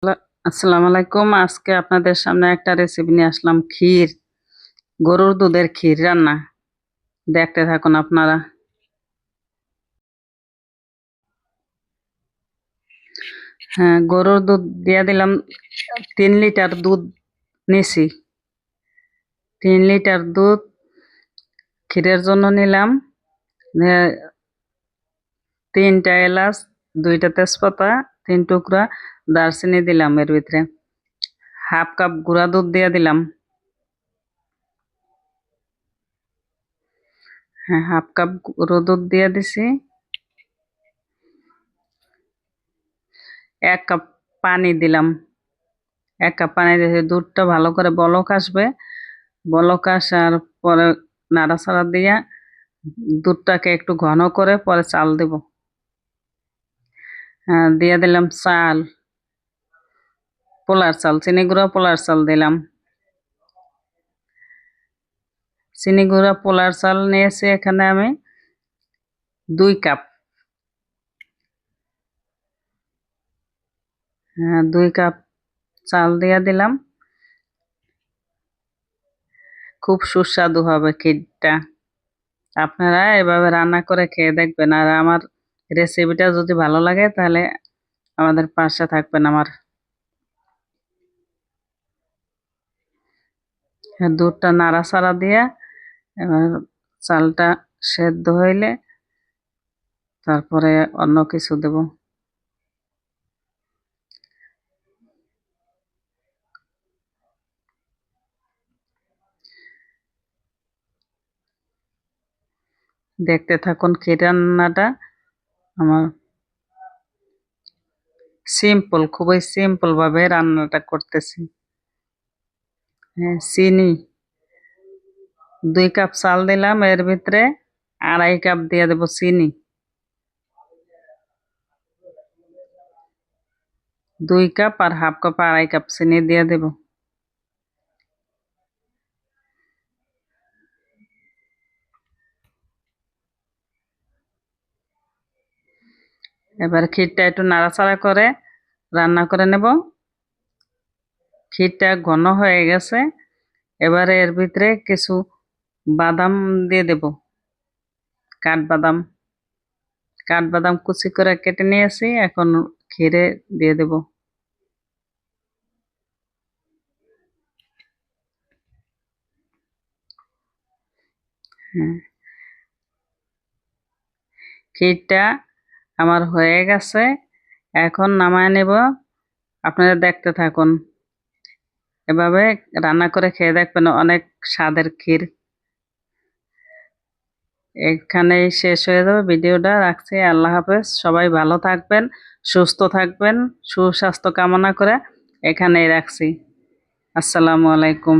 আসসালামু আলাইকুম। আজকে আপনাদের সামনে একটা রেসিপি নিয়ে আসলাম, ক্ষীর। গরুর দুধের ক্ষীর রান্না। দেখতে থাকুন আপনারা। হ্যাঁ, গরুর দুধ দিয়ে দিলাম। 3 লিটার দুধ নিছি। 3 লিটার দুধ ক্ষীরের জন্য নিলাম। আহ, 3টা এলাচ, 2টা তেজপাতা, 3 টুকরা দারচিনি দিলাম এর ভিতরে। ½ কাপ গুঁড়া দুধ দিয়ে দিলাম। হ্যাঁ, ½ কাপ গুঁড়ো দুধ দিয়ে দিছি। 1 কাপ পানি দিলাম। 1 কাপ পানি দিয়ে দুধটা ভালো করে বলক আসবে। বলক আসার পরে নাড়াচাড়া দিয়ে দুধটাকে একটু ঘন করে পরে চাল দেব। দিয়ে দিলাম চাল, পোলার চাল, চিনি গুঁড়া পোলার চাল দিলাম। চিনি গুঁড়া পোলার চাল নিয়েছি এখানে আমি 2 কাপ। 2 কাপ চাল দিয়ে দিলাম। খুব সুস্বাদু হবে ক্ষীরটা। আপনারা এভাবে রান্না করে খেয়ে দেখবেন। আর আমার রেসিপিটা যদি ভালো লাগে তাহলে আমাদের পাশে থাকবেন। আমার দুধটা নাড়াচাড়া দিয়ে এবার চালটা সেদ্ধ হইলে তারপরে অন্য কিছু দেব। দেখতে থাকুন ক্ষীর রান্নাটা। আমার সিম্পল, খুবই সিম্পল ভাবে রান্নাটা করতেছি। চিনি 2 কাপ চাল দিলাম, এর ভিতরে 2.5 কাপ দিয়ে দেবো চিনি। 2 কাপ আর ½ কাপ 2.5 কাপ চিনি দিয়ে দেব। এবার ক্ষীরটা একটু নাড়াচাড়া করে রান্না করে নেব। ক্ষীরটা ঘন হয়ে গেছে। এবারে এর ভিতরে কিছু বাদাম দিয়ে দেব। কাঠবাদাম, কাঠবাদাম কুচি করে কেটে নিয়েছি, এখন ক্ষীরে দিয়ে দেব। হ্যাঁ, ক্ষীরটা আমার হয়ে গেছে। এখন নামায় নেব। আপনারা দেখতে থাকুন। এভাবে রান্না করে খেয়ে দেখবেন, অনেক স্বাদের ক্ষীর। এখানেই শেষ হয়ে যাবে ভিডিওটা। রাখছি। আল্লাহ হাফেজ। সবাই ভালো থাকবেন, সুস্থ থাকবেন। সুস্বাস্থ্য কামনা করে এখানেই রাখছি। আসসালামু আলাইকুম।